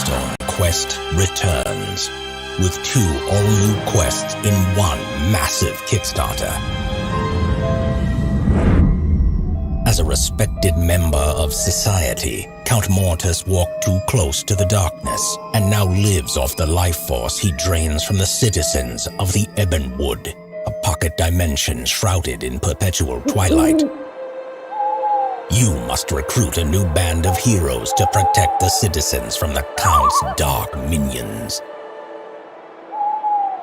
Thunderstone Quest returns with 2 all-new quests in one massive Kickstarter. As a respected member of society, Count Mortis walked too close to the darkness and now lives off the life force he drains from the citizens of the Ebonwood, a pocket dimension shrouded in perpetual twilight. You must recruit a new band of heroes to protect the citizens from the Count's dark minions.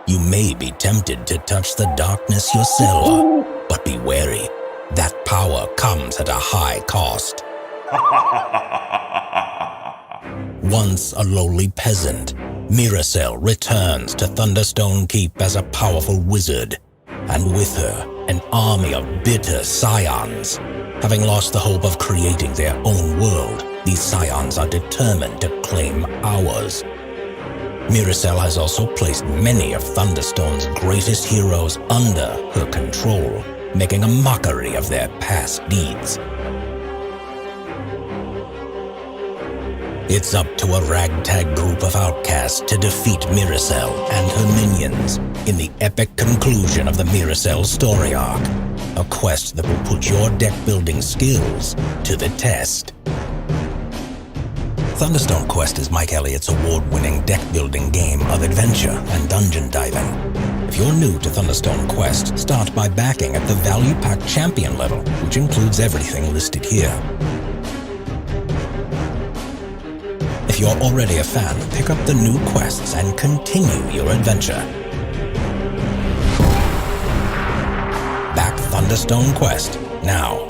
You may be tempted to touch the darkness yourself, but be wary. That power comes at a high cost. Once a lowly peasant, Miracel returns to Thunderstone Keep as a powerful wizard, and with her, an army of bitter scions. Having lost the hope of creating their own world, these scions are determined to claim ours. Miracel has also placed many of Thunderstone's greatest heroes under her control, making a mockery of their past deeds. It's up to a ragtag group of outcasts to defeat Miracel and her minions in the epic conclusion of the Miracel story arc, a quest that will put your deck-building skills to the test. Thunderstone Quest is Mike Elliott's award-winning deck-building game of adventure and dungeon diving. If you're new to Thunderstone Quest, start by backing at the Value Pack Champion level, which includes everything listed here. If you're already a fan, pick up the new quests and continue your adventure. Back Thunderstone Quest now.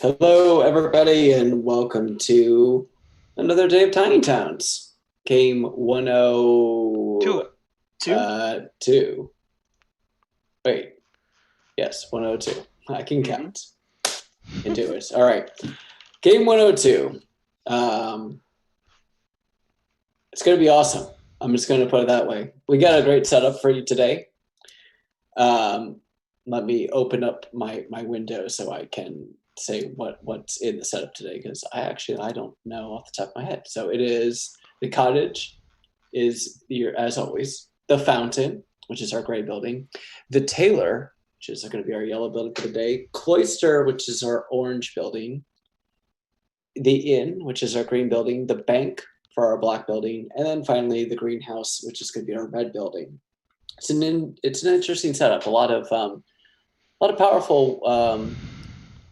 Hello, everybody, and welcome to another day of Tiny Towns. Game 102. Wait. Yes, 102. I can count. Can do it. All right. Game 102. Um, it's going to be awesome. I'm just going to put it that way. We got a great setup for you today. Let me open up my window so I can say what's in the setup today, because I don't know off the top of my head. So it is the cottage is your, as always, the fountain, which is our gray building, the tailor, which is going to be our yellow building for the day, cloister, which is our orange building, the inn, which is our green building, the bank for our black building, and then finally the greenhouse, which is going to be our red building. It's an interesting setup. A lot of powerful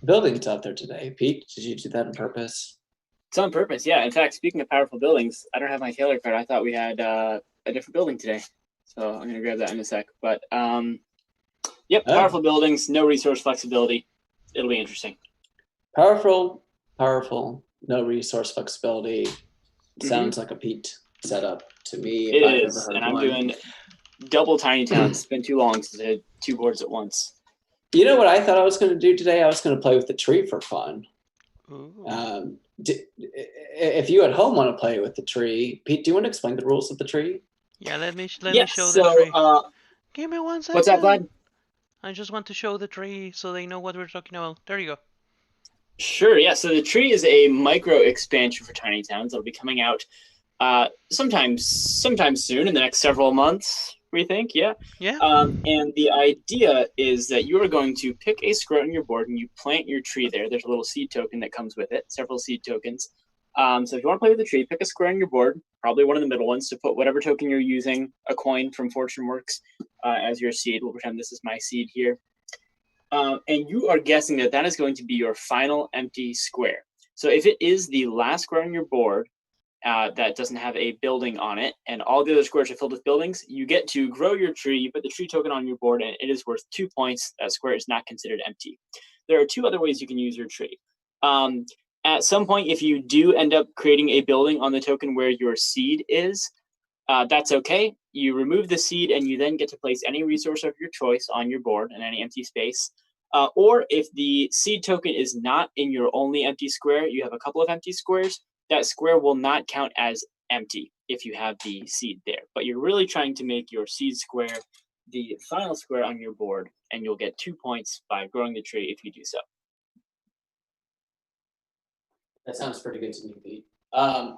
buildings out there today. Pete, did you do that on purpose? It's on purpose, yeah. In fact, speaking of powerful buildings, I don't have my Taylor card. I thought we had a different building today. So I'm going to grab that in a sec. But yep, powerful buildings, no resource flexibility. It'll be interesting. Powerful, no resource flexibility. Sounds like a Pete setup to me. It is, and I'm doing double Tiny Towns. It's been too long since I had two boards at once. You know what I thought I was going to do today? I was going to play with the tree for fun. If you at home want to play with the tree, Pete, do you want to explain the rules of the tree? Yeah, let me show the tree. Give me 1 second. What's that, Vlad? I just want to show the tree so they know what we're talking about. There you go. Sure, yeah. So the tree is a micro expansion for Tiny Towns that'll be coming out sometime soon in the next several months, we think, yeah. Yeah. And the idea is that you are going to pick a square on your board and you plant your tree there. There's a little seed token that comes with it, several seed tokens. So if you want to play with the tree, pick a square on your board, probably one of the middle ones, to put whatever token you're using, a coin from Fortune Works, as your seed. We'll pretend this is my seed here. And you are guessing that that is going to be your final empty square. So if it is the last square on your board that doesn't have a building on it, and all the other squares are filled with buildings, you get to grow your tree. You put the tree token on your board, and it is worth 2 points. That square is not considered empty. There are two other ways you can use your tree. At some point, if you do end up creating a building on the token where your seed is, that's okay. You remove the seed, and you then get to place any resource of your choice on your board in any empty space. Or if the seed token is not in your only empty square, you have a couple of empty squares, that square will not count as empty if you have the seed there. But you're really trying to make your seed square the final square on your board, and you'll get 2 points by growing the tree if you do so. That sounds pretty good to me, Pete.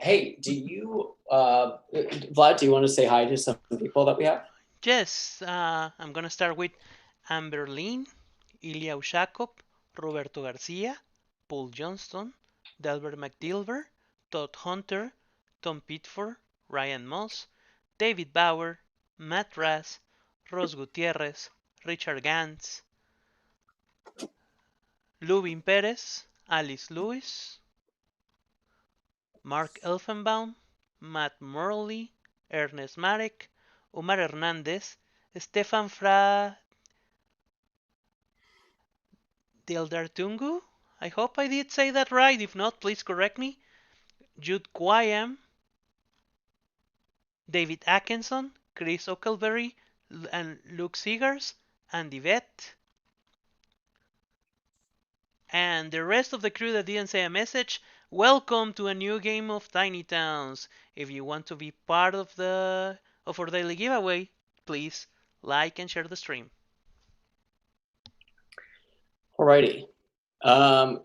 Hey, do you, Vlad, do you want to say hi to some people that we have? Yes, I'm going to start with Amber Lynn, Ilya Ushakov, Roberto Garcia, Paul Johnston, Delbert McDilver, Todd Hunter, Tom Pitford, Ryan Moss, David Bauer, Matt Rass, Ros Gutierrez, Richard Gantz, Lubin Perez, Alice Lewis, Mark Elfenbaum, Matt Morley, Ernest Marek, Omar Hernandez, Stefan Fra Deldartungu. I hope I did say that right. If not, please correct me. Jude Quayam, David Atkinson, Chris Oakelberry, and Luke Seegers, Andy Vett. And the rest of the crew that didn't say a message, welcome to a new game of Tiny Towns. If you want to be part of our daily giveaway, please like and share the stream. Alrighty. I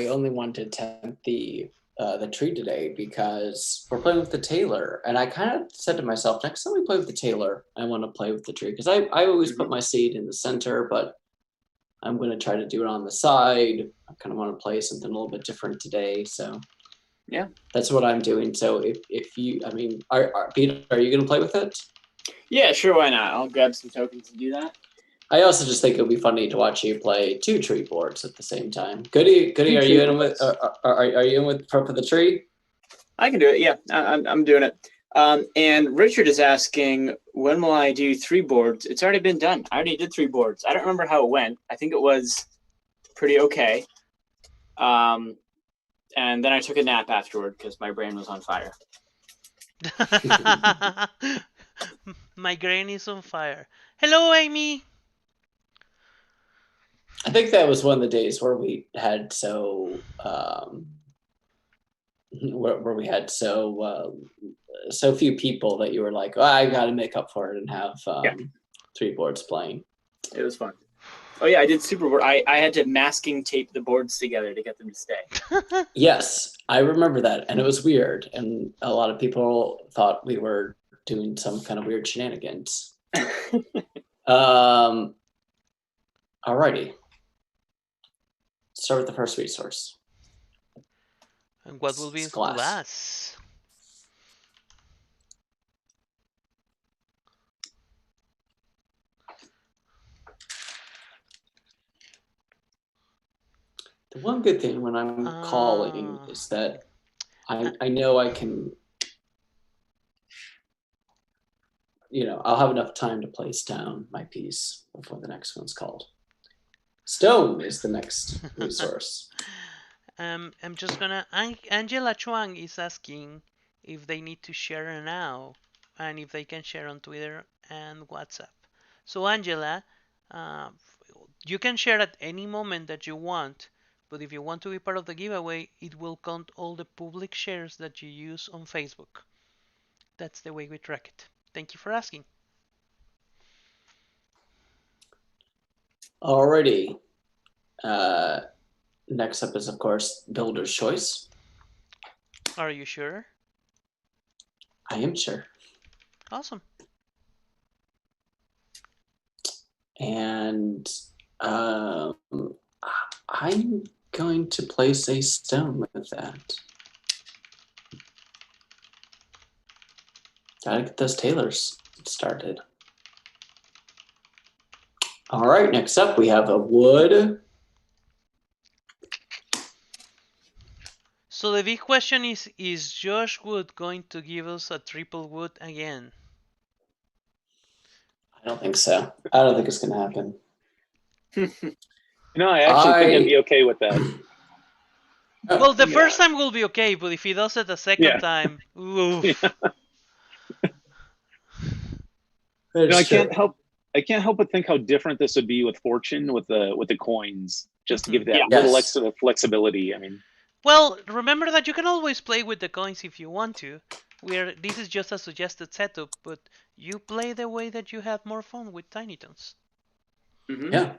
only wanted to tempt the tree today because we're playing with the tailor, and I kind of said to myself, next time we play with the tailor, I want to play with the tree, because I always put my seed in the center, but I'm going to try to do it on the side. I kind of want to play something a little bit different today, so yeah, that's what I'm doing. So if you, Peter, are you going to play with it? Yeah, sure, why not? I'll grab some tokens to do that. I also just think it'll be funny to watch you play two tree boards at the same time. Goody, are you in with? Are you in with for the tree? I can do it. Yeah, I'm doing it. And Richard is asking, when will I do 3 boards? It's already been done. I already did 3 boards. I don't remember how it went. I think it was pretty okay. And then I took a nap afterward because my brain was on fire. My brain is on fire. Hello, Amy. I think that was one of the days where we had so where we had so few people that you were like, oh, I got to make up for it and have 3 boards playing. It was fun. Oh yeah, I did Superboard. I had to masking tape the boards together to get them to stay. Yes, I remember that, and it was weird, and a lot of people thought we were doing some kind of weird shenanigans. Alrighty. Start with the first resource. And what will be It's glass. glass? The one good thing when I'm calling is that I know I can, I'll have enough time to place down my piece before the next one's called. Stone is the next resource. I'm just gonna. Angela Chuang is asking if they need to share now, and if they can share on Twitter and WhatsApp. So Angela, you can share at any moment that you want, but if you want to be part of the giveaway, it will count all the public shares that you use on Facebook. That's the way we track it. Thank you for asking. Alrighty. Next up is, of course, Builder's Choice. Are you sure? I am sure. Awesome. And I'm going to place a stone with that. Gotta get those tailors started. All right, next up we have a wood. So the big question is Josh Wood going to give us a triple wood again? I don't think so. I don't think it's going to happen. I actually think I'd be okay with that. Well, the first time will be okay, but if he does it a second time, oof. I can't help but think how different this would be with Fortune with the coins, just to give that little extra flexibility. I mean, well, remember that you can always play with the coins if you want to. This is just a suggested setup, but you play the way that you have more fun with Tiny Towns. Mm-hmm. Yeah.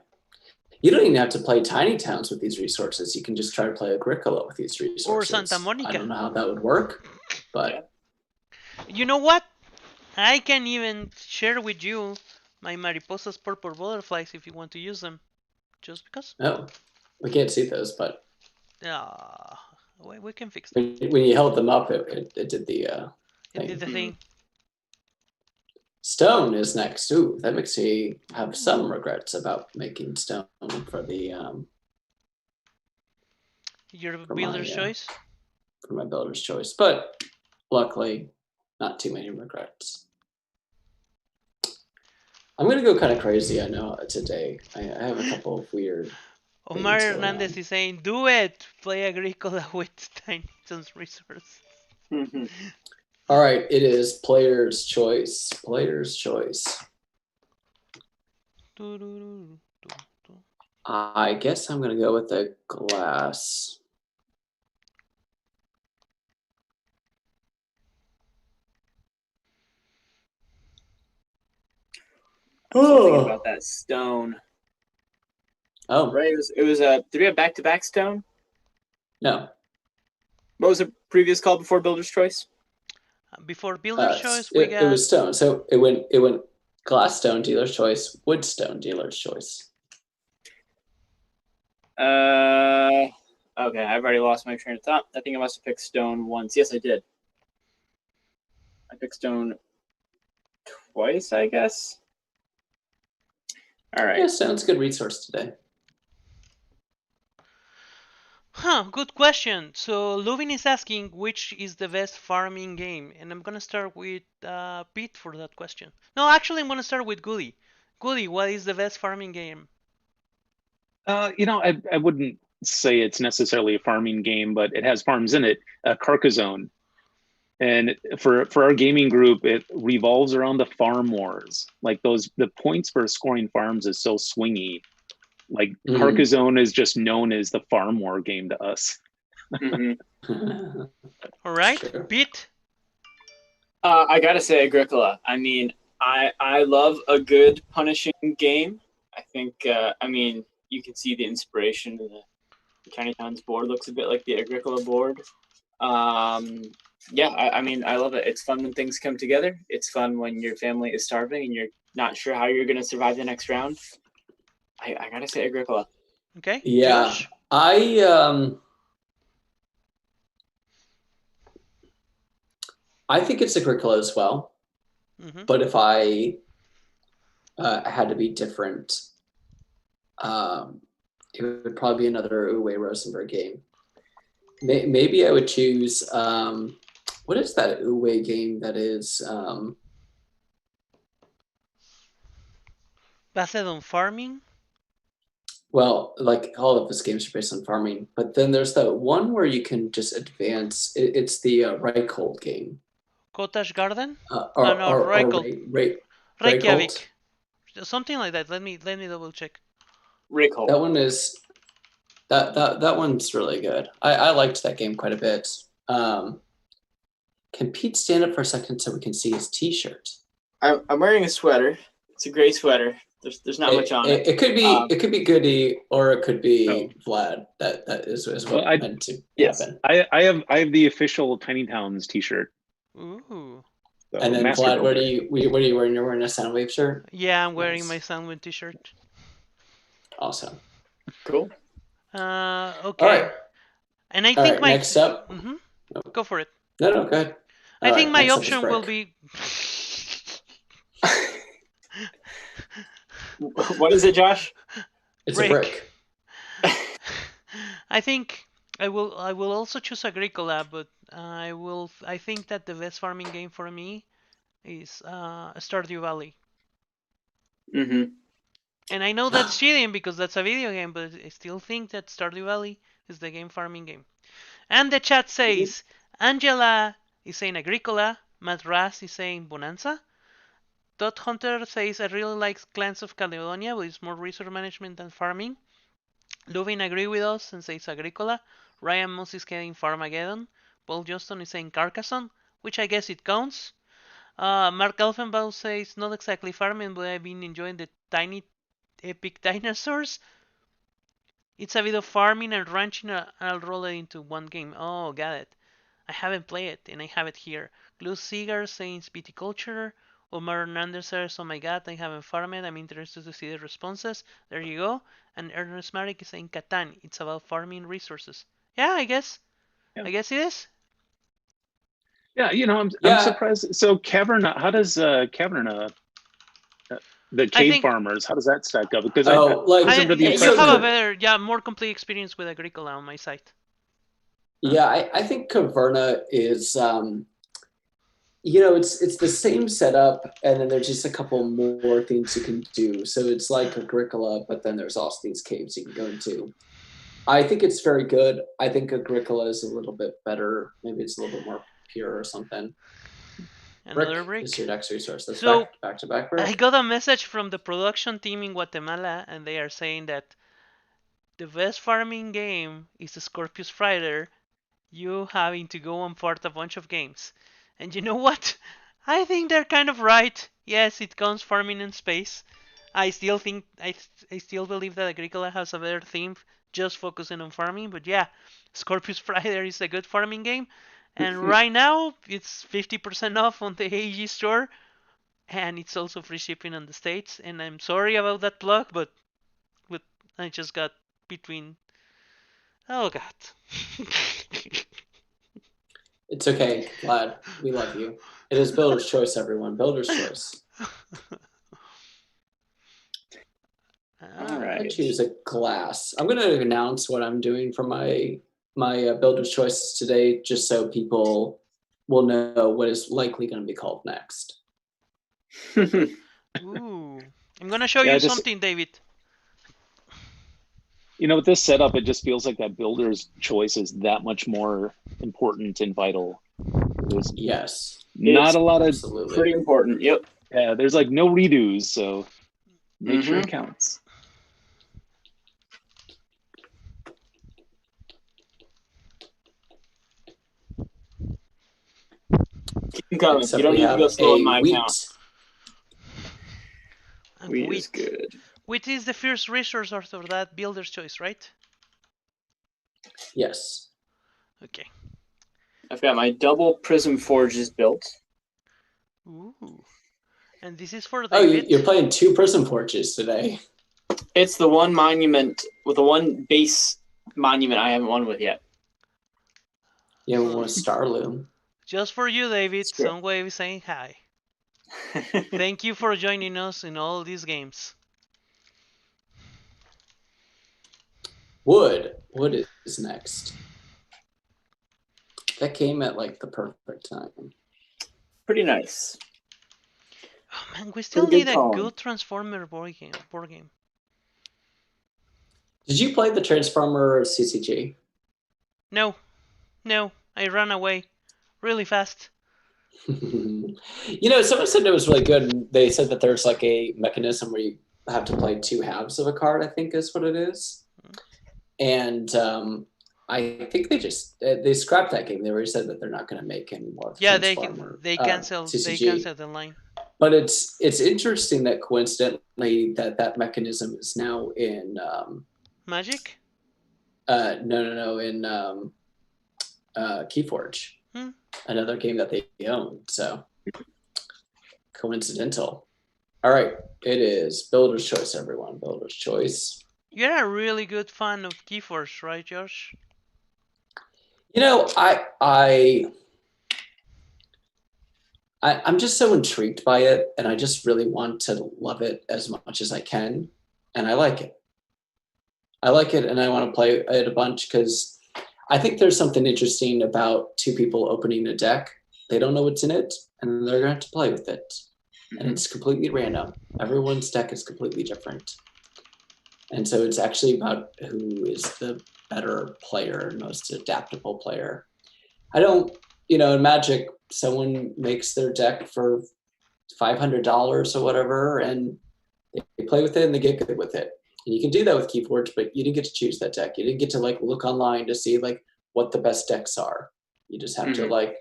You don't even have to play Tiny Towns with these resources. You can just try to play Agricola with these resources. Or Santa Monica. I don't know how that would work, but... You know what? I can even share with you my Mariposa's Purple Butterflies if you want to use them. Just because. No, we can't see those, but... we can fix them. When you held them up, it did the It did the thing. Stone is next. Ooh, that makes me have some regrets about making stone for the your builder's choice. For my builder's choice, but luckily, not too many regrets. I'm gonna go kind of crazy. I know today. I have a couple of weird. Omar Hernandez is saying, "Do it. Play Agricola with Tiny Towns resources." Mm-hmm. All right, it is player's choice. Player's choice. I guess I'm gonna go with the glass. Something about that stone. Oh, right. It was a. Did we have back-to-back stone? No. What was the previous call before Builder's Choice? Before Builder's Choice, it was stone. So it went glass stone, dealer's choice, wood stone, dealer's choice. Okay, I've already lost my train of thought. I think I must have picked stone once. Yes, I did. I picked stone twice, I guess. All right. Yeah, stone's a good resource today. Good question. So Luvin is asking which is the best farming game, and I'm gonna start with Pete for that question. No, actually, I'm gonna start with Goody. Goody, what is the best farming game? I wouldn't say it's necessarily a farming game, but it has farms in it. Carcassonne, and for our gaming group, it revolves around the farm wars. Like the points for scoring farms is so swingy. Like Carcassonne is just known as the farm war game to us. Mm-hmm. All right, Sure. Pete. I gotta say Agricola. I mean, I love a good punishing game. I think I mean you can see the inspiration of the Tiny Towns board looks a bit like the Agricola board. Yeah, I mean I love it. It's fun when things come together. It's fun when your family is starving and you're not sure how you're gonna survive the next round. I gotta say Agricola. Okay, Yeah, Josh. I think it's Agricola as well. Mm-hmm. But if I had to be different, it would probably be another Uwe Rosenberg game. Maybe I would choose what is that Uwe game that is Based on farming. well, like all of his games are based on farming, but then there's that one where you can just advance. It's the Reichhold game. Cottage Garden. No, Or Reykjavik. Reichhold. Something like that. Let me double check. Rick That one is that one's really good. I liked that game quite a bit. Can Pete stand up for a second so we can see his T-shirt? I'm wearing a sweater. It's a gray sweater. There's not much on it. It could be Goody or it could be Oh. Vlad. That is what Well, meant to Yes. happen. I have the official Tiny Towns T-shirt. Ooh. So And then Master Vlad, what Builder. are you wearing? You're wearing a Soundwave shirt. Yeah, I'm wearing Nice. my Sandwich T-shirt. Awesome. Cool. Okay. All right. And I All think right, my next up. Mm-hmm. Go for it. No, go ahead. I All think right, my next up is option will Brick. be. What is it, Josh? It's Brick. a brick. I think I will also choose Agricola, but I think that the best farming game for me is Stardew Valley. Mm-hmm. And I know that's cheating because that's a video game, but I still think that Stardew Valley is the game farming game. And the chat says Angela is saying Agricola, Matt Ras is saying Bonanza. Todd Hunter says I really like Clans of Caledonia, but it's more resource management than farming. Luvin agree with us and says Agricola. Ryan Moss is getting Farmageddon. Paul Johnston is saying Carcassonne, which I guess it counts. Mark Elfenbaum says not exactly farming, but I've been enjoying the tiny epic dinosaurs. It's a bit of farming and ranching, and I'll roll it into one game. Oh, got it. I haven't played it, and I have it here. Luz Seeger saying viticulture. Omar Hernandez says, oh my god, I haven't farmed. I'm interested to see the responses. There you go. And Ernest Marek is saying Catan. It's about farming resources. Yeah, I guess. Yeah. I guess it is. Yeah, I'm Yeah. surprised. So Caverna, how does Caverna, the cave think- farmers, how does that stack up? Because you have a better, more complete experience with Agricola on my site. Yeah, I think Caverna is, it's the same setup, and then there's just a couple more things you can do. So it's like Agricola, but then there's also these caves you can go into. I think it's very good. I think Agricola is a little bit better. Maybe it's a little bit more pure or something. Another brick. Is your next resource. That's So, back to back brick. I got a message from the production team in Guatemala, and they are saying that the best farming game is the Scorpius Friday. You having to go and port a bunch of games. And you know what? I think they're kind of right. Yes, it counts farming in space. I still believe that Agricola has a better theme, just focusing on farming. But yeah, Scorpius Friday is a good farming game. And right now, it's 50% off on the AEG store. And it's also free shipping on the States. And I'm sorry about that plug, but I just got between... Oh, God. It's okay, Vlad. We love you. It is Builder's Choice, everyone. Builder's Choice. All right. I choose a glass. I'm going to announce what I'm doing for my Builder's Choices today, just so people will know what is likely going to be called next. Ooh. I'm going to show you something, David. With this setup, it just feels like that Builder's Choice is that much more important and vital. There's not a lot of... Absolutely. Pretty important, yep. Yeah, there's like no redos, so make sure it counts. Colin, Except you don't we need to have go slow on a my wheat. account. And Wheat is wheat. good. Wheat is the first resource after that builder's choice, right? Yes. Okay. I've got my double prism forges built. Ooh. And this is for Oh, David. you're playing 2 Prism Forges today. It's the one monument with the one base monument I haven't won with yet. You have one with Starloom. Just for you, David. Sure. Soundwave is saying hi. Thank you for joining us in all these games. Wood is next. That came at like the perfect time. Pretty nice. Oh man, we still Pretty need good a call. good Transformer board game. Did you play the Transformer CCG? No, I ran away really fast. You know, someone said it was really good. They said that there's like a mechanism where you have to play 2 halves of a card, I think is what it is. And I think they scrapped that game. They already said that they're not going to make any more. Yeah, Transformer, they canceled CCG. the line. But it's interesting that coincidentally that mechanism is now in Magic? no in Keyforge, another game that they own. So coincidental. All right, it is Builder's Choice, everyone. Builder's Choice. You're a really good fan of Keyforge, right, Josh? You know, I'm just so intrigued by it, and I just really want to love it as much as I can, and I like it. And I want to play it a bunch because I think there's something interesting about 2 people opening a deck. They don't know what's in it, and they're going to have to play with it. And it's completely random. Everyone's deck is completely different. And so it's actually about who is the better player, most adaptable player. In Magic, someone makes their deck for $500 or whatever, and they play with it and they get good with it. And you can do that with Keyforge, but you didn't get to choose that deck. You didn't get to like look online to see like what the best decks are. You just have to like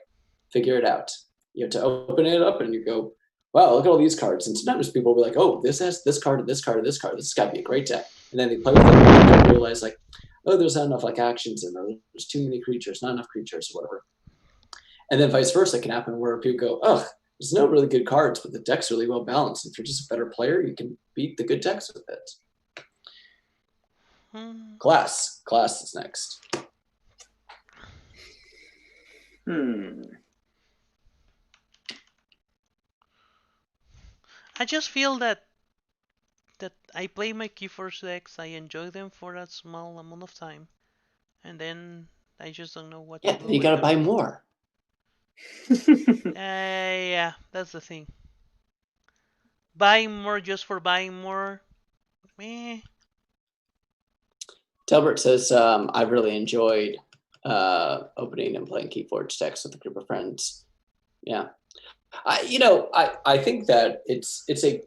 figure it out. You have to open it up and you go, wow, look at all these cards. And sometimes people will be like, oh, this has this card and this card and this card. This has got to be a great deck. And then they play with it and they realize like, oh, there's not enough like actions in there. There's too many creatures, not enough creatures or whatever. And then vice versa can happen where people go, oh, there's no really good cards, but the deck's really well balanced. If you're just a better player, you can beat the good decks with it. Glass is next. I just feel that I play my Keyforge decks, I enjoy them for a small amount of time, and then I just don't know what to do. You gotta buy more. Yeah, that's the thing. Buying more just for buying more, Delbert says, I've really enjoyed opening and playing Keyforge decks with a group of friends. Yeah. I think that it's a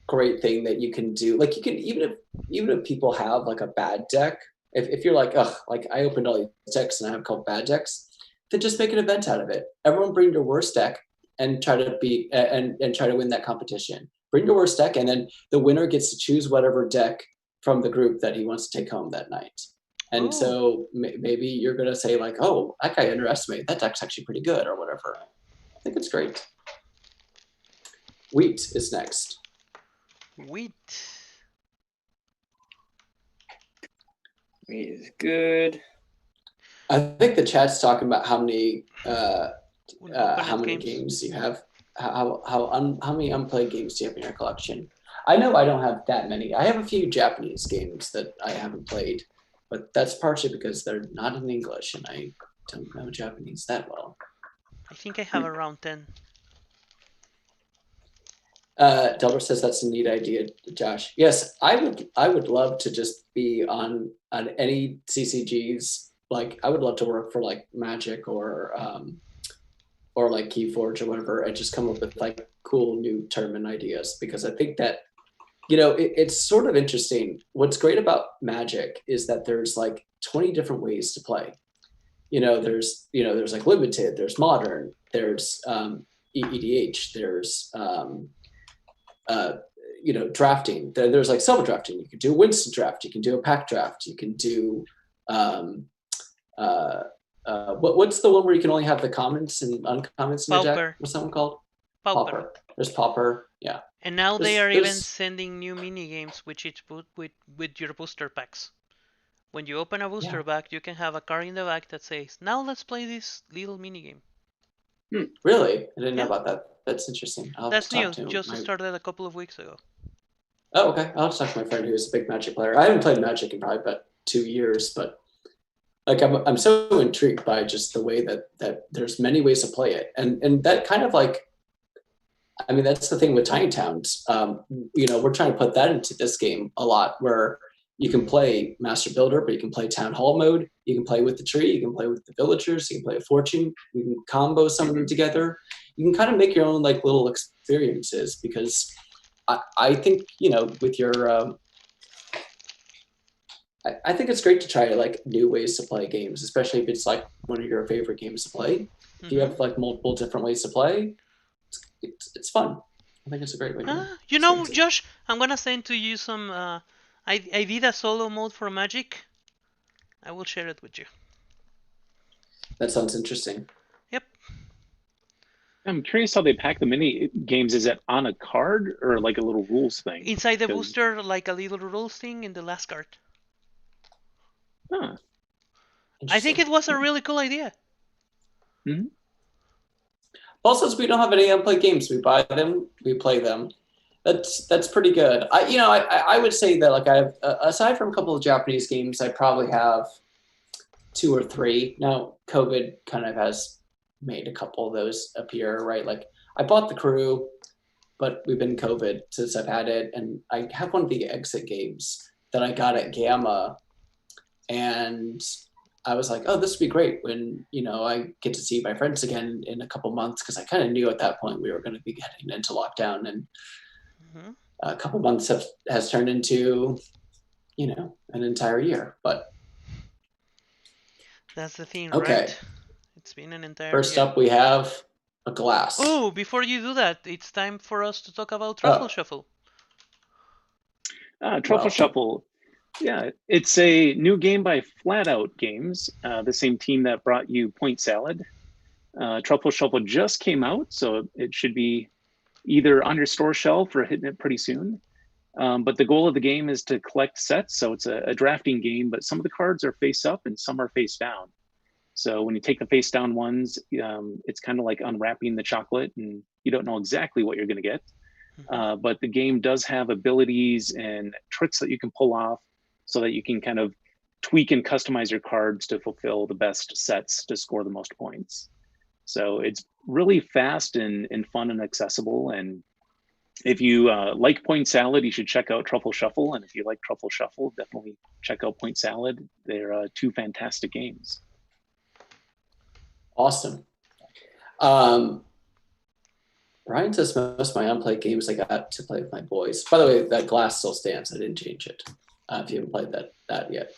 great thing that you can do. Like you can, even if people have like a bad deck, if you're like, ugh, like I opened all these decks and I have a couple bad decks, then just make an event out of it. Everyone bring your worst deck and try to beat and try to win that competition. Bring your worst deck, and then the winner gets to choose whatever deck from the group that he wants to take home that night. And so maybe you're going to say like, oh, that guy underestimated. That deck's actually pretty good or whatever. I think it's great. Wheat is next. Wheat is good. I think the chat's talking about how many games. games you have. How many unplayed games do you have in your collection? I know I don't have that many. I have a few Japanese games that I haven't played, but that's partially because they're not in English and I don't know Japanese that well. I think I have around 10. Delbert says that's a neat idea, Josh. Yes, I would love to just be on any CCGs. Like I would love to work for like Magic or like Keyforge or whatever, and just come up with like cool new tournament ideas, because I think that, it's sort of interesting. What's great about Magic is that there's like 20 different ways to play. There's like limited, there's modern, there's EDH. There's drafting. There's like summer drafting. You can do a Winston draft. You can do a pack draft. You can do what's the one where you can only have the commons and uncommons in your deck? Pauper. What's that one called? Pauper. There's Pauper. Yeah. And now they are even There's- sending new mini games with your booster packs. When you open a booster Yeah. pack, you can have a card in the back that says, "Now let's play this little mini game." Really? I didn't know Yeah. about that. That's interesting. I'll have That's to talk new. to Just my- started a couple of weeks ago. Oh, okay. I'll just talk to my friend who's a big Magic player. I haven't played Magic in probably about 2 years, but like I'm so intrigued by just the way that there's many ways to play it, and that kind of like, I mean, that's the thing with Tiny Towns. We're trying to put that into this game a lot, where you can play Master Builder, but you can play Town Hall mode. You can play with the tree. You can play with the villagers. You can play a fortune. You can combo some of them together. You can kind of make your own like little experiences, because I think with your I think it's great to try like new ways to play games, especially if it's like one of your favorite games to play. If you Mhm. have like multiple different ways to play, it's fun. I think it's a great way. To experience it. Josh, I'm gonna send to you some. I did a solo mode for Magic. I will share it with you. That sounds interesting. Yep. I'm curious how they pack the mini games. Is it on a card or like a little rules thing? Inside the 'Cause- booster, like a little rules thing in the last card. Huh. I think it was a really cool idea. Also, since we don't have any unplayed games, we buy them, we play them. That's pretty good. I would say that like I have aside from a couple of Japanese games, I probably have 2 or 3. Now, COVID kind of has made a couple of those appear, right? Like I bought The Crew, but we've been COVID since I've had it, and I have one of the Exit games that I got at Gamma, and I was like, oh, this would be great when, I get to see my friends again in a couple months, because I kind of knew at that point we were going to be getting into lockdown, and Mhm. a couple months has turned into, an entire year. But That's the thing, Okay. right? It's been an entire first year. up, we have a glass. Oh, before you do that, it's time for us to talk about Truffle Shuffle. Truffle Well- Shuffle. Yeah, it's a new game by Flat Out Games, the same team that brought you Point Salad. Truffle Shuffle just came out, so it should be either on your store shelf or hitting it pretty soon. But the goal of the game is to collect sets, so it's a drafting game, but some of the cards are face up and some are face down. So when you take the face down ones, it's kind of like unwrapping the chocolate, and you don't know exactly what you're going to get. But the game does have abilities and tricks that you can pull off so that you can kind of tweak and customize your cards to fulfill the best sets to score the most points. So it's really fast and fun and accessible. And if you like Point Salad, you should check out Truffle Shuffle. And if you like Truffle Shuffle, definitely check out Point Salad. They're 2 fantastic games. Awesome. Brian says most of my unplayed games I got to play with my boys. By the way, that glass still stands. I didn't change it. If you haven't played that yet.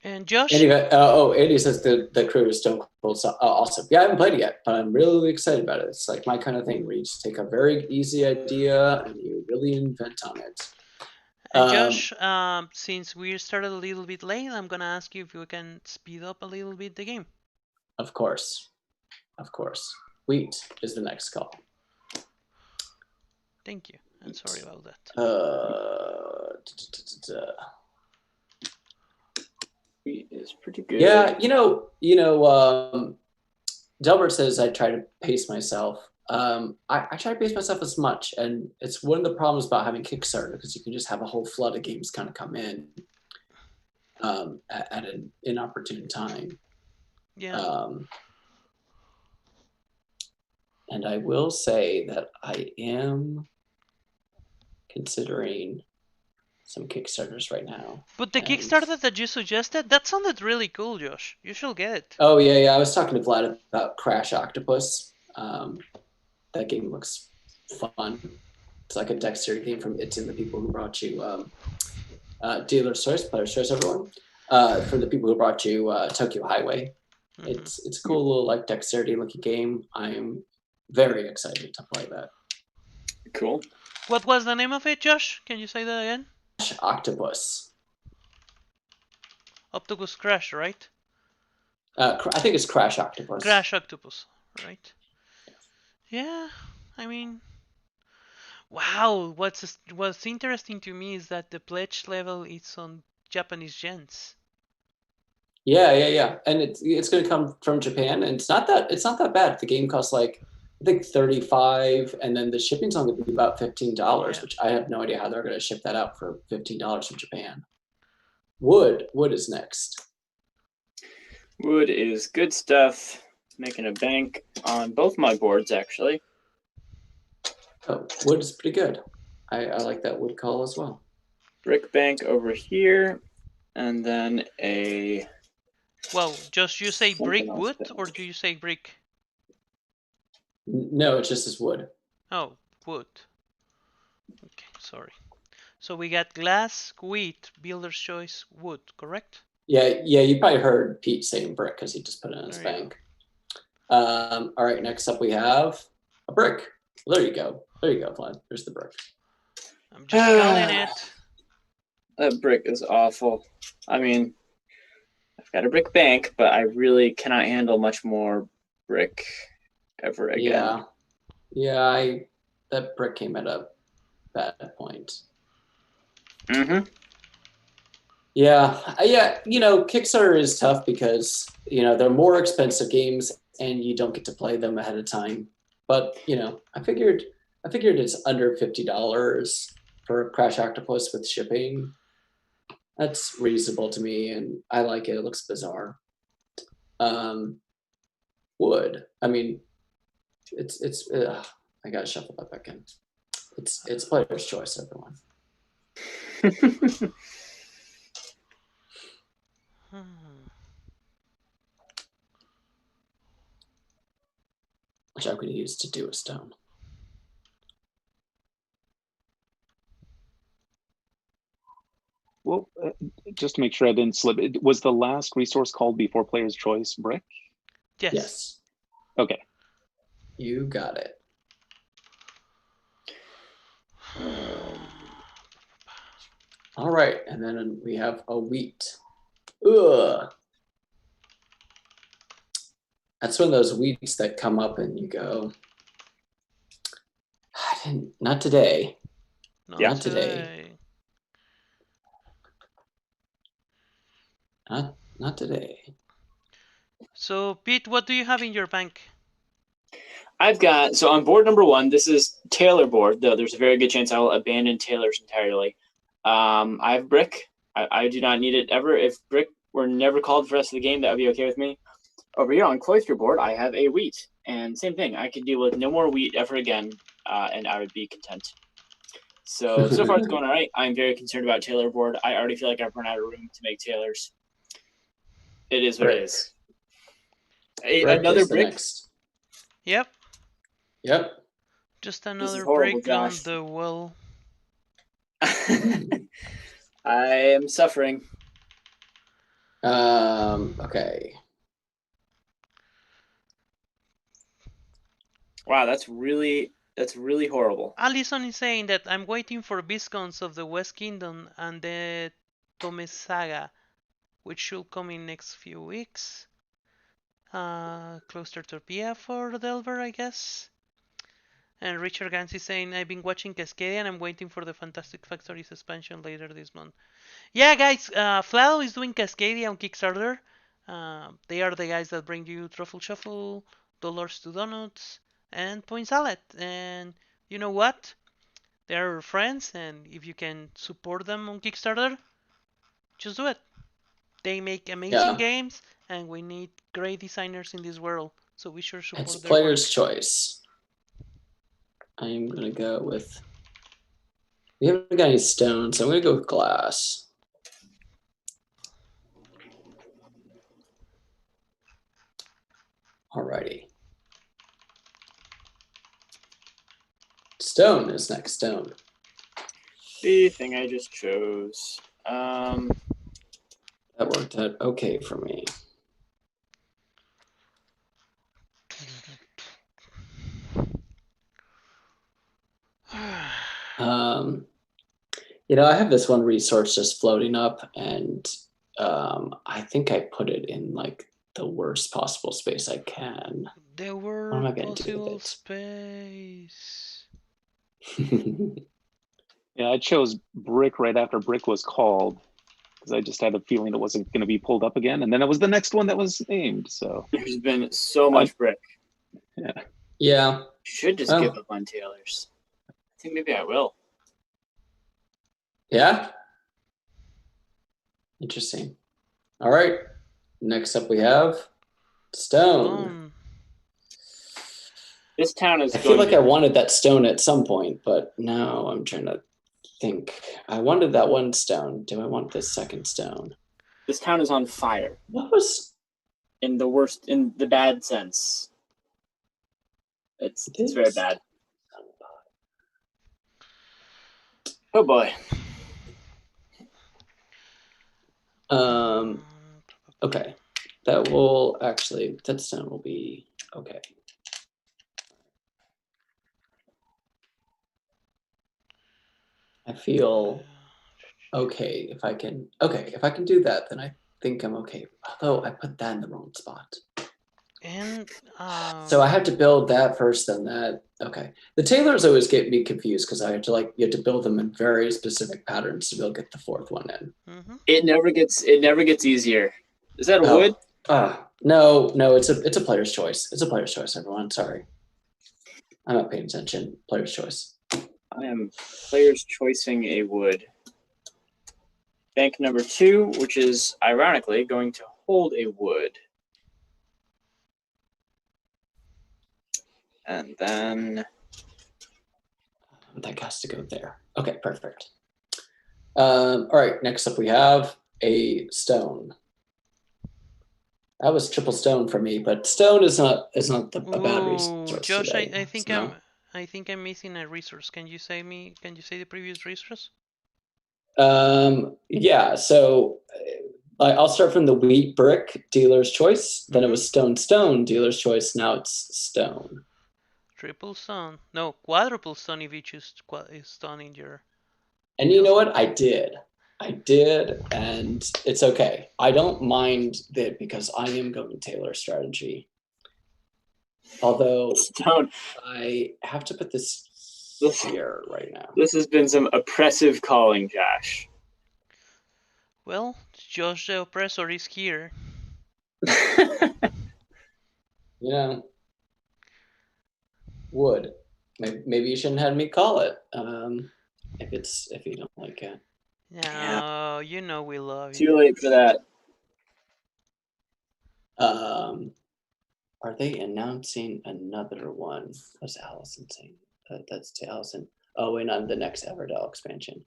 And Josh, Anyway, Andy says the Crew is Stone Cold. Awesome. Yeah, I haven't played it yet, but I'm really excited about it. It's like my kind of thing where you just take a very easy idea and you really invent on it. and Josh, since we started a little bit late, I'm gonna ask you if you can speed up a little bit the game. Of course. Wheat is the next call. Thank you. I'm sorry about that. It is pretty good. Yeah, Delbert says I try to pace myself. I try to pace myself as much, and it's one of the problems about having Kickstarter, because you can just have a whole flood of games kind of come in at an inopportune time. Yeah. And I will say that I am considering some Kickstarters right now. But the and- Kickstarter that you suggested, that sounded really cool, Josh. You should get it. Oh yeah. I was talking to Vlad about Crash Octopus. That game looks fun. It's like a dexterity game from It's in the people who brought you Dealer's Choice, Player's Choice, everyone. From the people who brought you Tokyo Highway. Mhm. It's a cool little like dexterity looking game. I'm very excited to play that. Cool. What was the name of it, Josh? Can you say that again? Octopus. Octopus Crash, right? I think it's Crash Octopus. Crash Octopus, right? Yeah, I mean, wow. What's interesting to me is that the pledge level is on Japanese yens. Yeah. And it's going to come from Japan, and it's not that bad. The game costs like I think $35, and then the shipping's only going to be about $15, Yeah. which I have no idea how they're going to ship that out for $15 from Japan. Wood is next. Wood is good stuff. Making a bank on both my boards, actually. Oh, wood is pretty good. I like that wood call as well. Brick bank over here, and then a. Well, just you say Something brick else wood, that- or do you say brick? No, it's just as wood. Oh, wood. Okay, sorry. So we got glass, wheat, builder's choice, wood, correct? Yeah. You probably heard Pete saying brick because he just put it in his There you bank. All right, next up we have a brick. There you go, Vlad. There's the brick. I'm just calling it. That brick is awful. I mean, I've got a brick bank, but I really cannot handle much more brick ever again. Yeah. That brick came at a bad point. Mm-hmm. Yeah. Kickstarter is tough because they're more expensive games and you don't get to play them ahead of time. But I figured it's under $50 for Crash Octopus with shipping. That's reasonable to me, and I like it. It looks bizarre. Wood. I mean, it's. I gotta shuffle that back in. It's player's choice, everyone. Which I'm going to use to do a stone. Well, just to make sure I didn't slip, was the last resource called before player's choice brick? Yes. Okay. You got it. All right, and then we have a wheat. Ugh. That's one of those wheats that come up and you go, not today. Not today. Not today. So, Pete, what do you have in your bank? I've got, so on board number 1, this is Taylor board, though there's a very good chance I will abandon Taylor's entirely. I have brick. I do not need it ever. If brick were never called for the rest of the game, that would be okay with me. Over here on Cloister board, I have a wheat. And same thing, I could deal with no more wheat ever again, and I would be content. So far it's going all right. I'm very concerned about Taylor board. I already feel like I've run out of room to make Taylors. It is what it is. Another brick. Next. Yep. Just is another horrible, brick on Josh. the wall. I am suffering. Okay. Wow, that's really horrible. Allison is saying that I'm waiting for Viscounts of the West Kingdom and the Tome Saga, which should come in next few weeks. Cloister Torpilla for Delver, I guess. And Richard Gans is saying, I've been watching Cascadia and I'm waiting for the Fantastic Factories expansion later this month. Yeah, guys, Flalo is doing Cascadia on Kickstarter. They are the guys that bring you Truffle Shuffle, Dollars to Donuts, and Point Salad. And you know what? They're friends, and if you can support them on Kickstarter, just do it. They make amazing games, and we need great designers in this world, so we should support It's their player's work. choice. I'm going to go with... We haven't got any stones, so I'm going to go with glass. Alrighty. Stone is next. Stone. The thing I just chose. That worked out okay for me. I have this one resource just floating up, and I think I put it in like the worst possible space I can. There am were I gonna do possible with space. it? Yeah, I chose brick right after brick was called because I just had a feeling it wasn't going to be pulled up again, and then it was the next one that was named. So There's been so much brick. Yeah. Should just give up on Taylor's. I think maybe I will. Yeah. Interesting. All right. Next up, we have stone. This town is. I feel like I wanted that stone at some point, but now I'm trying to think. I wanted that one stone. Do I want this second stone? This town is on fire. What was in the bad sense? It's very bad. Oh boy. Okay. That stone will be okay. I feel okay if I can do that, then I think I'm okay. Although I put that in the wrong spot. And so I have to build that first, then that. Okay. The tailors always get me confused because you have to build them in very specific patterns to be able to get the fourth one in. Mm-hmm. It never gets easier. Is that a wood? No, it's a player's choice. It's a player's choice, everyone. Sorry. I'm not paying attention. Player's choice. I am player's choicing a wood. Bank number 2, which is ironically going to hold a wood. And then that has to go there. Okay, perfect. All right, next up we have a stone. That was triple stone for me, but stone is not a bad resource. Josh, today, I think I'm missing a resource. Can you say the previous resource? Yeah, so I'll start from the wheat brick dealer's choice. Then it was stone dealer's choice. Now it's stone. Triple stone. No, quadruple stone if you choose stone in your. And you know what? I did, and it's okay. I don't mind that because I am going Taylor strategy. Although stone. I have to put this here right now. This has been some oppressive calling, Josh. Well, Josh the oppressor is here. Wood. Maybe you shouldn't have me call it. If you don't like it. No, you know we love you. Too late for that. Are they announcing another one? What's Allison saying? That's to Allison. Oh, and on the next Everdell expansion.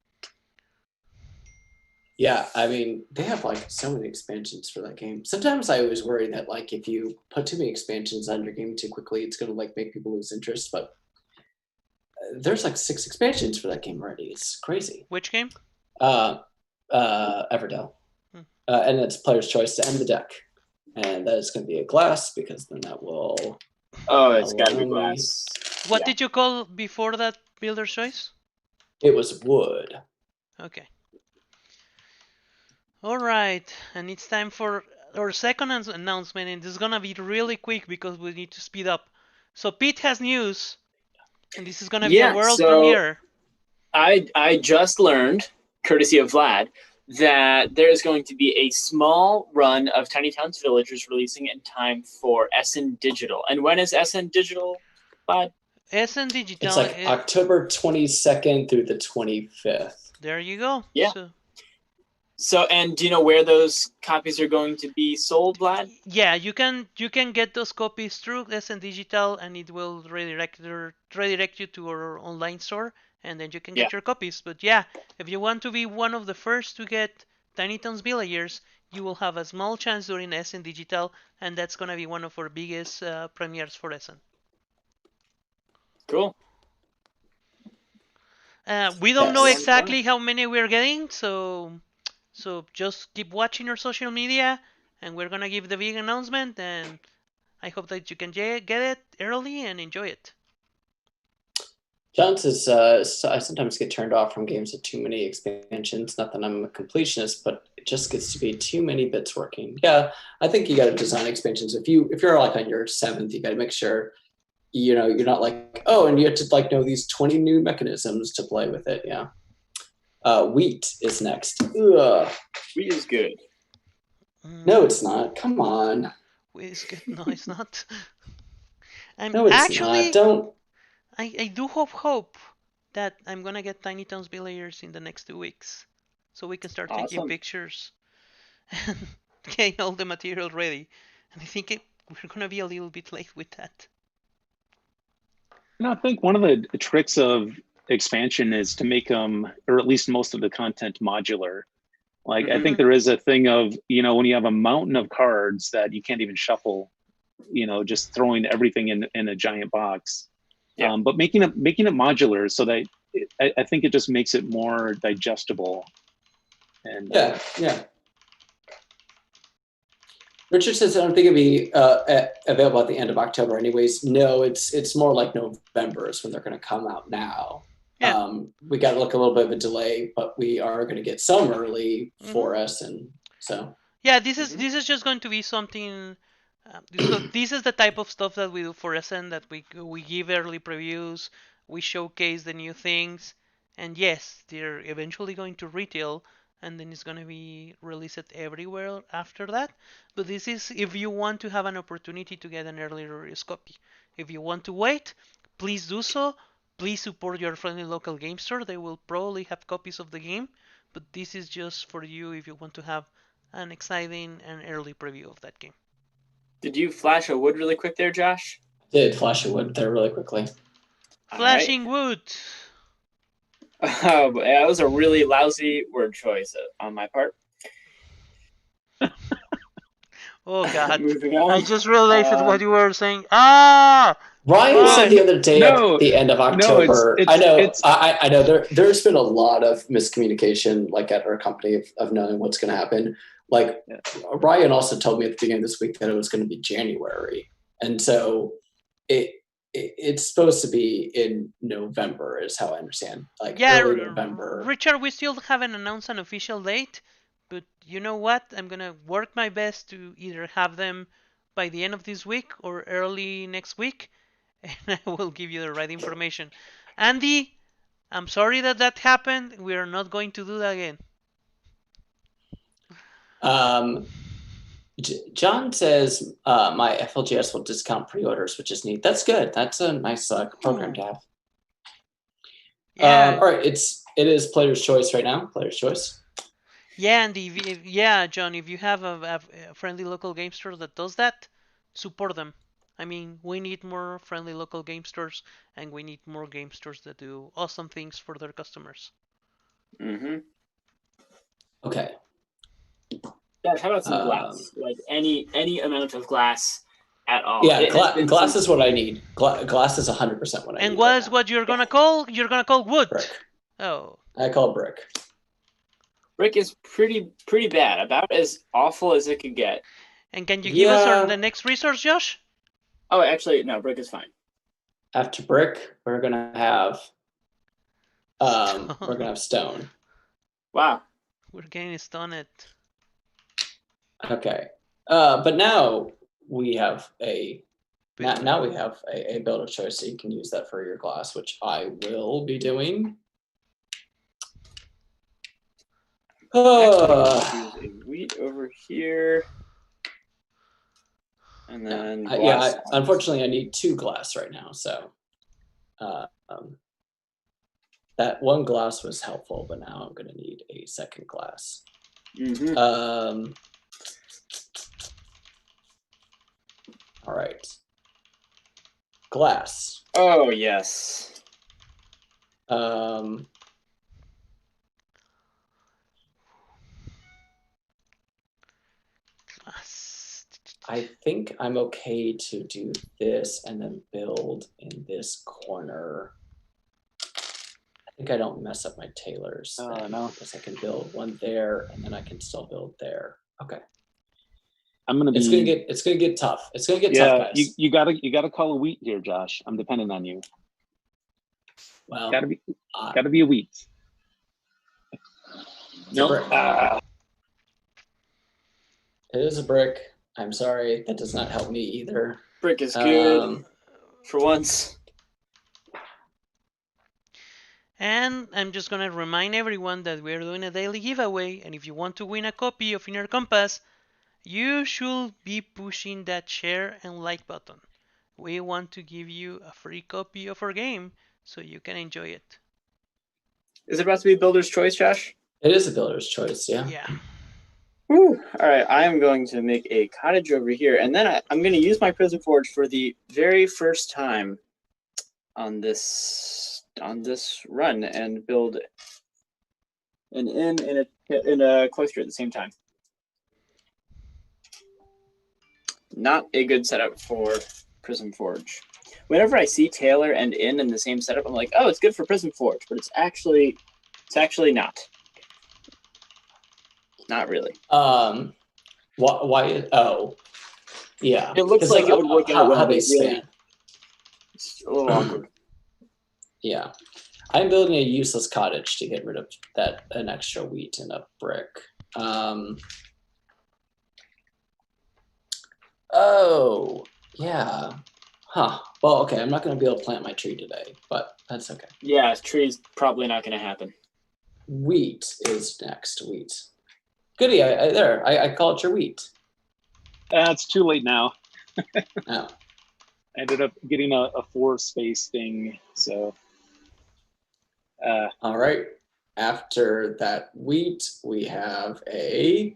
Yeah, I mean, they have like so many expansions for that game. Sometimes I always worry that like if you put too many expansions on your game too quickly, it's going to like make people lose interest. But there's like 6 expansions for that game already. It's crazy. Which game? Everdell. And it's player's choice to end the deck. And that is going to be a glass because then that will. Oh, it's got to be glass. What did you call before that builder's choice? It was wood. Okay. All right, and it's time for our second announcement, and this is gonna be really quick because we need to speed up. So Pete has news, and this is gonna be a world premiere. I just learned, courtesy of Vlad, that there is going to be a small run of Tiny Towns Villagers releasing in time for SN Digital. And when is SN Digital, Vlad? SN Digital. It's like October 22nd through the 25th. There you go. Yeah. So, and do you know where those copies are going to be sold, Vlad? Yeah, you can get those copies through SN Digital, and it will redirect you to our online store, and then you can get your copies. But yeah, if you want to be one of the first to get Tiny Towns Villagers, you will have a small chance during SN Digital, and that's gonna be one of our biggest premieres for SN. Cool. We don't know exactly how many we're getting, so just keep watching our social media, and we're gonna give the big announcement, and I hope that you can get it early and enjoy it. John says, so I sometimes get turned off from games with too many expansions. Not that I'm a completionist, but it just gets to be too many bits working. Yeah, I think you got to design expansions. If you're like on your 7th, you got to make sure, you're not like, oh, and you have to like know these 20 new mechanisms to play with it. Yeah. Wheat is next. Ugh. Wheat is good. No, it's not. Come on. Wheat is good. No, it's not. I'm No, it's actually. not. Don't. I do hope that I'm gonna get Tiny Toons Villagers in the next 2 weeks, so we can start taking Awesome. pictures and getting all the material ready. And I think we're gonna be a little bit late with that. I think one of the tricks of expansion is to make them, or at least most of the content, modular. Like, I think there is a thing of, when you have a mountain of cards that you can't even shuffle, just throwing everything in a giant box. Yeah. But making it modular so that I think it just makes it more digestible. And Yeah. Richard says, I don't think it'd be available at the end of October anyways. No, it's more like November is when they're going to come out now. Yeah. We got to look a little bit of a delay, but we are going to get some early for us. And so. Yeah, this is just going to be something. This is the type of stuff that we do for SN, that we give early previews, we showcase the new things, and yes, they're eventually going to retail, and then it's going to be released everywhere after that. But this is if you want to have an opportunity to get an early release copy. If you want to wait, please do so. Please support your friendly local game store. They will probably have copies of the game, but this is just for you if you want to have an exciting and early preview of that game. Did you flash a wood really quick there, Josh? Did flash a wood there really quickly. Flashing wood. Oh, that was a really lousy word choice on my part. Oh God! Moving on. I just realized what you were saying. Ah! Ryan said the other day at the end of October. it's, I know there's been a lot of miscommunication, like at our company, of knowing what's going to happen. Like Ryan also told me at the beginning of this week that it was going to be January, and so it's supposed to be in November, is how I understand. Like early November. Richard, we still haven't announced an official date, but you know what? I'm gonna work my best to either have them by the end of this week or early next week, and I will give you the right information. Andy, I'm sorry that happened. We are not going to do that again. John says my FLGS will discount pre-orders, which is neat. That's good. That's a nice program to have. Yeah. All right, it is player's choice right now. Player's choice. Yeah, Andy. John. If you have a friendly local game store that does that, support them. I mean, we need more friendly local game stores, and we need more game stores that do awesome things for their customers. Okay. Josh, how about some glass? Like any amount of glass at all. Yeah, glass is what I need. Glass is 100% what I need. And what is what you're gonna call? You're gonna call wood. Brick. Oh. I call brick. Brick is pretty bad. About as awful as it could get. And can you give us the next resource, Josh? Oh, actually, no. Brick is fine. After brick, we're gonna have stone. Wow. We're getting stoned. Okay. But now we have a builder choice, so you can use that for your glass, which I will be doing. Actually, use a wheat over here. And then unfortunately I need 2 glass right now, so that 1 glass was helpful, but now I'm gonna need a second glass. All right. Glass. Oh yes. I think I'm okay to do this and then build in this corner. I think I don't mess up my tailors. No. Because I can build one there and then I can still build there. Okay. It's gonna get tough. It's gonna get tough, guys. You gotta call a wheat here, Josh. I'm depending on you. Well, Gotta be uh, gotta be a wheat. it's a brick. Ah, It is a brick. I'm sorry, that does not help me either. Brick is good Um, for once. And I'm just gonna remind everyone that we're doing a daily giveaway, and if you want to win a copy of Inner Compass, you should be pushing that share and like button. We want to give you a free copy of our game so you can enjoy it. Is it about to be Builder's Choice, Josh? it is a builder's choice, yeah. Yeah. Whew. All right, I am going to make a cottage over here, and then I'm going to use my Prison Forge for the very first time on this run and build an inn and a cloister at the same time. Not a good setup for Prism Forge. Whenever I see Taylor and inn in the same setup, I'm like, oh, it's good for Prism Forge, but it's actually not. Not really. Why? Oh, yeah. It looks 'Cause like of it would work out well, how but they it really, span. it's a little awkward. Yeah, I'm building a useless cottage to get rid of an extra wheat and a brick. Oh, yeah. Huh. Well, okay. I'm not going to be able to plant my tree today, but that's okay. Yeah, tree's probably not going to happen. Wheat is next. Wheat. Goody. I call it your wheat. it's too late now. Oh. I ended up getting a 4-space thing, so All right. After that wheat, we have a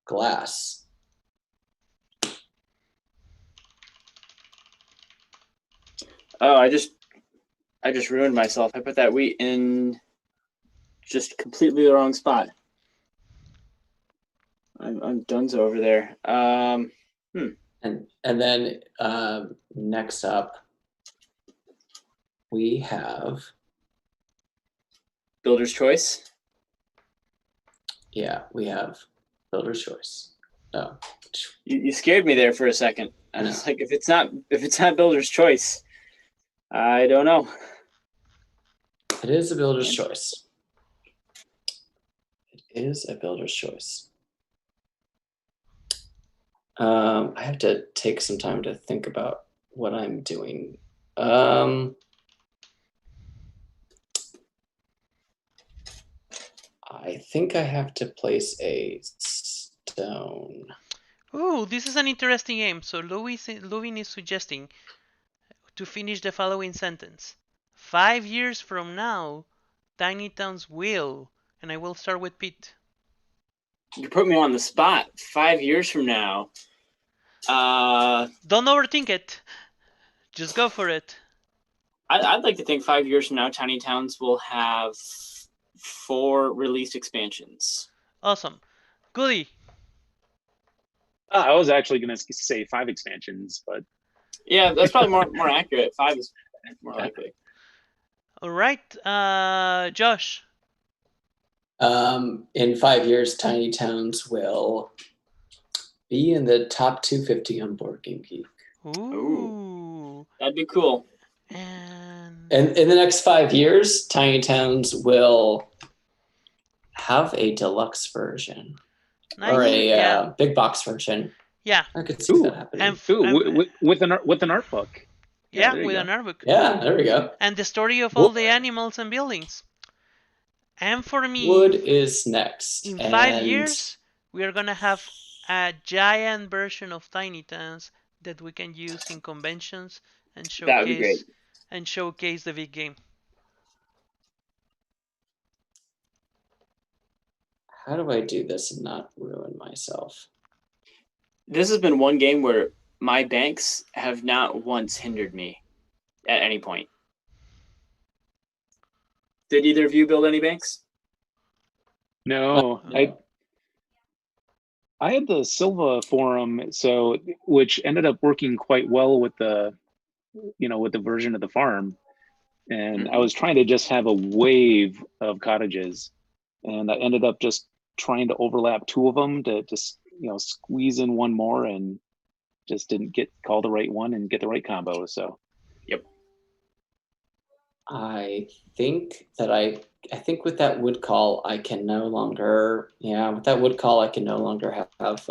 glass. Oh, I just ruined myself. I put that wheat in just completely the wrong spot. I'm donezo over there. And then next up, we have Builder's Choice. Yeah, we have Builder's Choice. Oh, You scared me there for a second. I was like, if it's not Builder's Choice, I don't know. it is a Builder's Choice. It is a Builder's Choice. I have to take some time to think about what I'm doing. I think I have to place a stone. Ooh, this is an interesting game. So Lewin is suggesting to finish the following sentence. 5 years from now, Tiny Towns will, and I will start with Pete. You put me on the spot. 5 years from now. Don't overthink it. Just go for it. I'd like to think 5 years from now, Tiny Towns will have 4 released expansions. Awesome. Goody. I was actually going to say 5 expansions, but yeah, that's probably more accurate. 5 is more likely. All right, Josh. In 5 years, Tiny Towns will be in the top 250 on Board Game Geek. Ooh. That'd be cool. And in the next 5 years, Tiny Towns will have a deluxe version. Nice. Or a big box version. Yeah. I could see that happening. with an art book. Yeah, there you with go. an art book. Yeah, there we go. And the story of all the animals and buildings. And for me, wood is next. In 5 years, we are gonna have a giant version of Tiny Towns that we can use in conventions and That would be great. showcase the big game. How do I do this and not ruin myself? This has been one game where my banks have not once hindered me at any point. Did either of you build any banks? No, I had the Silva forum, which ended up working quite well with the version of the farm, and I was trying to just have a wave of cottages, and I ended up just trying to overlap 2 of them to just squeeze in one more, and just didn't call the right one and get the right combo. So, yep. I think that I think with that wood call, I can no longer. Yeah, with that wood call, I can no longer have.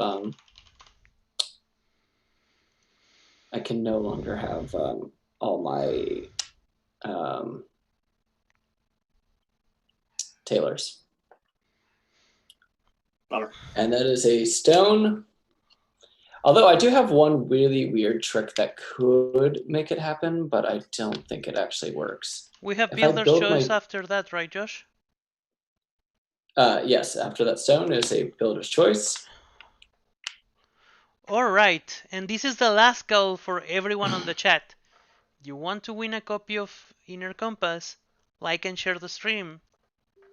I can no longer have all my tailors. Bummer. And that is a stone. Although I do have one really weird trick that could make it happen, but I don't think it actually works. We have If I builder's build choice my- after that, right, Josh? Yes, after that stone is a builder's choice. All right, and this is the last call for everyone on the chat. You want to win a copy of Inner Compass? Like and share the stream.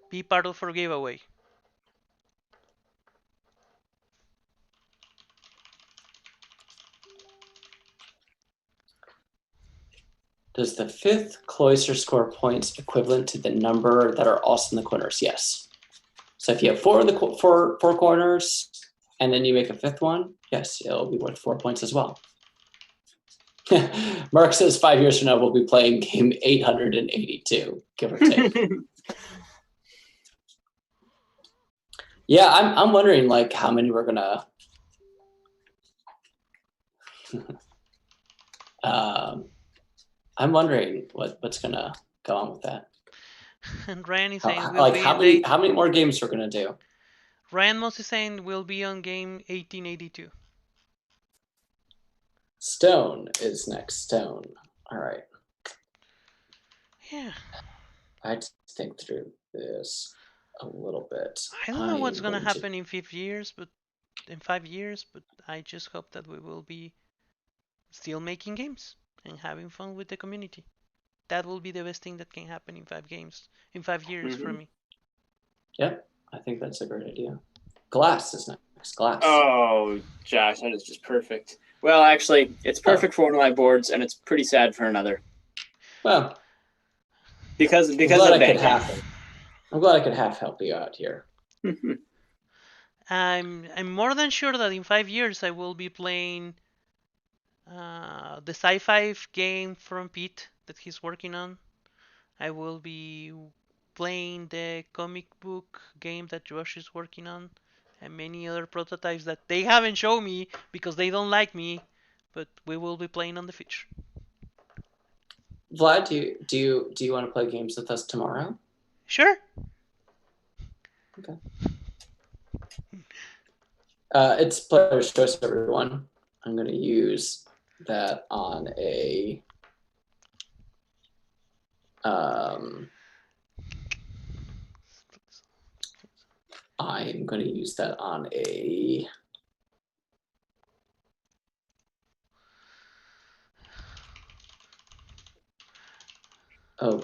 Be part of our giveaway. Does the fifth cloister score points equivalent to the number that are also in the corners? Yes. So if you have four in the four corners, and then you make a fifth one, yes, it'll be worth 4 points as well. Mark says 5 years from now we'll be playing game 882, give or take. Yeah, I'm wondering like how many we're gonna. I'm wondering what's gonna go on with that. And Ryan is How, saying we'll like be how in many date. how many more games we're gonna do? Ryan Moss is saying we'll be on game 1882. Stone is next. Stone. All right. Yeah. I have to think through this a little bit. I don't know what's I'm gonna going to- happen in 5 years, but I just hope that we will be still making games and having fun with the community. That will be the best thing that can happen in 5 years for me. Yep, I think that's a great idea. Glass is next. Glass. Oh, Josh, that is just perfect. Well, actually, it's perfect for one of my boards, and it's pretty sad for another. Well, Because I'm glad of I could that. half. I'm glad I could half help you out here. I'm more than sure that in 5 years I will be playing the sci-fi game from Pete that he's working on. I will be playing the comic book game that Josh is working on, and many other prototypes that they haven't shown me because they don't like me, but we will be playing on the future. Vlad, do you want to play games with us tomorrow? Sure. Okay. It's player's choice, everyone. I'm going to use that on a. I'm going to use that on a. Oh,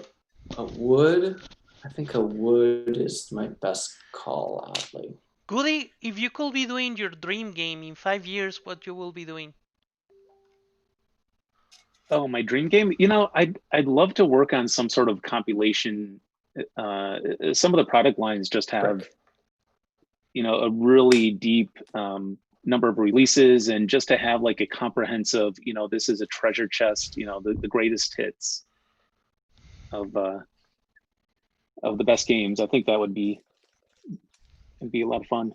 a wood. I think a wood is my best call, oddly. Goody, if you could be doing your dream game in 5 years, what you will be doing? Oh, my dream game. You know, I'd love to work on some sort of compilation. Some of the product lines just have, you know, a really deep number of releases, and just to have like a comprehensive, you know, this is a treasure chest, you know, the greatest hits of the best games. I think that would be a lot of fun.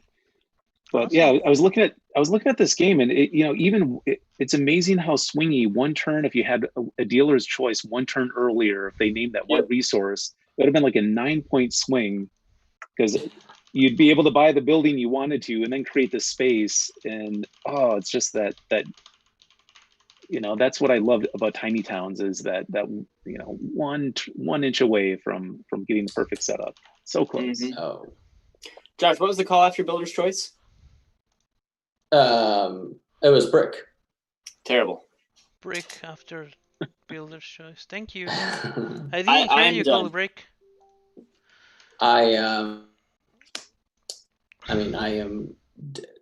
But Awesome. yeah, I was looking at this game, and it, you know, it's amazing how swingy one turn. If you had a dealer's choice one turn earlier, if they named that one resource, it would have been like a 9-point swing, because you'd be able to buy the building you wanted to, and then create the space. And it's just that you know, that's what I love about tiny towns, is that you know, one inch away from getting the perfect setup, so close. Mhm. Oh. Josh, what was the call after Builder's Choice? It was brick. Terrible. Brick after Builder's Choice. Thank you. I I didn't hear am you done. call brick. mean, I am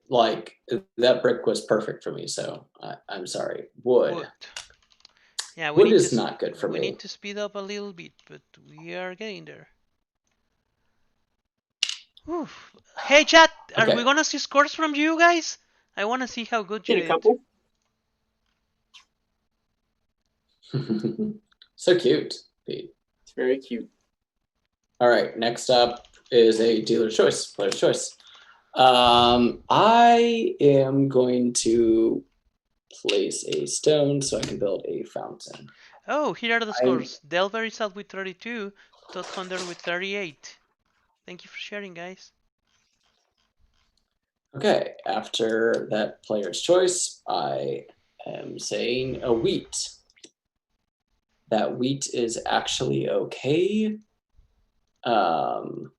like that brick was perfect for me, so I'm sorry. Wood. Yeah, Wood is not good for we me. need to speed up a little bit, but we are getting there. Whew. Hey, chat, are Okay. we gonna see scores from you guys? I want to see how good you Get a did. couple. So cute, Pete. Very cute. All right, next up is a dealer's choice, player's choice. I am going to place a stone so I can build a fountain. Oh, here are the scores. Delver is out with 32, Todd Hunter with 38. Thank you for sharing, guys. Okay, after that player's choice, I am saying a wheat. That wheat is actually okay. And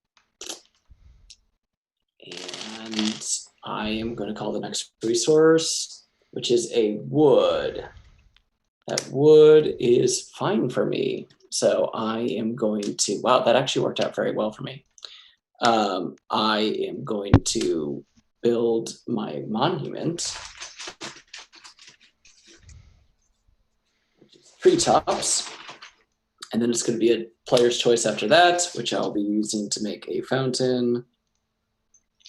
I am going to call the next resource, which is a wood. That wood is fine for me. So I am going to, wow, that actually worked out very well for me. I am going to build my monument, which is treetops. And then it's going to be a player's choice after that, which I'll be using to make a fountain.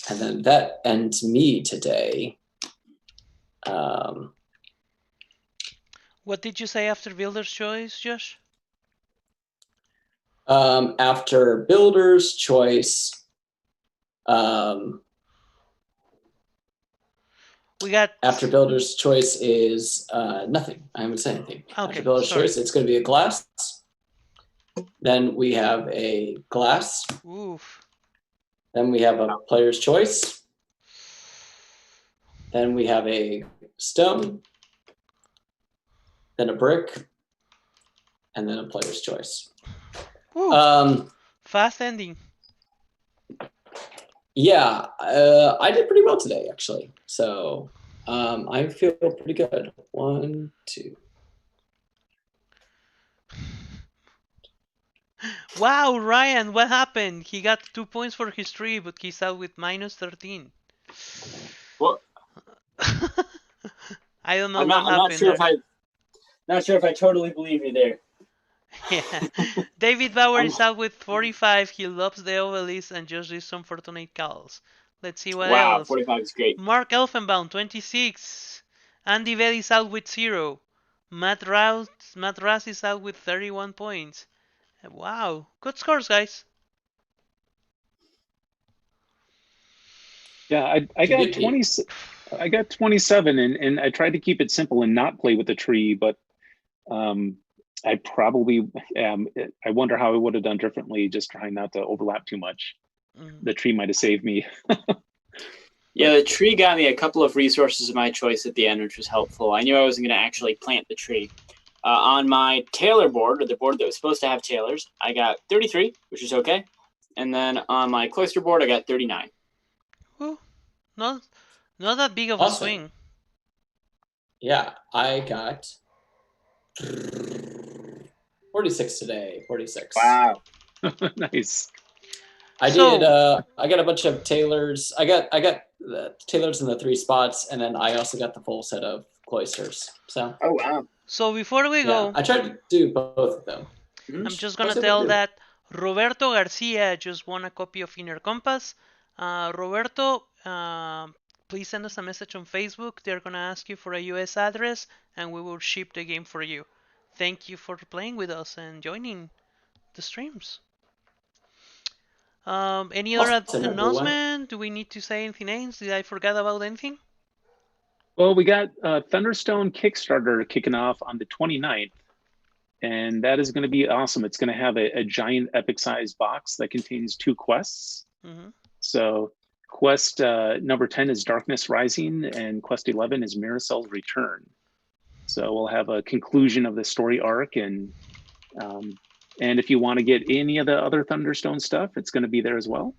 And then that ends me today. What did you say after builder's choice, Josh? After builder's choice, we got after builder's choice is nothing. I haven't said anything. Okay, After builder's sorry. choice, it's going to be a glass. Then we have a glass. Oof. Then we have a player's choice. Then we have a stone. Then a brick. And then a player's choice. Ooh, fast ending. Yeah, I did pretty well today, actually. So I feel pretty good. 1, 2. Wow, Ryan, what happened? He got 2 points for his tree, but he's out with minus 13. What? I don't know I'm what not happened. not sure if I totally believe you there. Yeah. David Bauer is out with 45. He loves the obelisk and just did some fortunate calls. Let's see what Wow, else. 45 is great. Mark Elfenbaum, 26. Andy Bell is out with 0. Matt Rouse is out with 31 points. Wow, good scores, guys. Yeah, I got 20. I got 27, and I tried to keep it simple and not play with the tree, but I probably I wonder how I would have done differently, just trying not to overlap too much. The tree might have saved me. Yeah, the tree got me a couple of resources of my choice at the end, which was helpful. I knew I wasn't going to actually plant the tree. On my tailor board, or the board that was supposed to have tailors, I got 33, which is okay. And then on my cloister board, I got 39. Ooh, not that big of a swing. Yeah, I got 46 today. 46. Wow. Nice. I did. I got a bunch of tailors. I got the tailors in the 3 spots, and then I also got the full set of cloisters. So. Oh wow. So before we go, I tried to do both of them. I'm just gonna tell that Roberto Garcia just won a copy of Inner Compass. Roberto, please send us a message on Facebook. They're gonna ask you for a US address, and we will ship the game for you. Thank you for playing with us and joining the streams. Any other announcement? Do we need to say anything else? Did I forget about anything? Well, we got Thunderstone Kickstarter kicking off on the 29th, and that is going to be awesome. It's going to have a giant epic-sized box that contains 2 quests. So quest number 10 is Darkness Rising, and quest 11 is Miracel's Return. So we'll have a conclusion of the story arc, and if you want to get any of the other Thunderstone stuff, it's going to be there as well.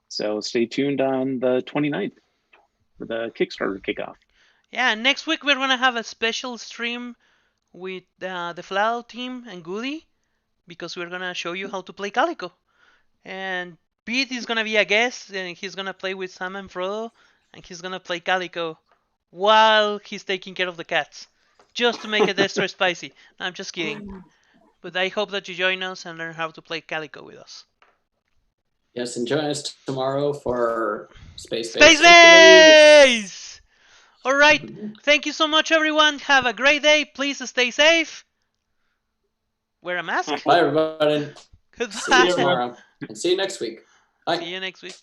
So stay tuned on the 29th for the Kickstarter kickoff. Yeah, next week we're going to have a special stream with the Flow team and Goody, because we're going to show you how to play Calico. And Pete is going to be a guest, and he's going to play with Sam and Frodo, and he's going to play Calico while he's taking care of the cats, just to make it extra spicy. No, I'm just kidding. But I hope that you join us and learn how to play Calico with us. Yes, and join us tomorrow for Space Base. Space Base! All right. Thank you so much, everyone. Have a great day. Please stay safe. Wear a mask. Bye, everybody. See you Goodbye. tomorrow. And see you next week. Bye. See you next week.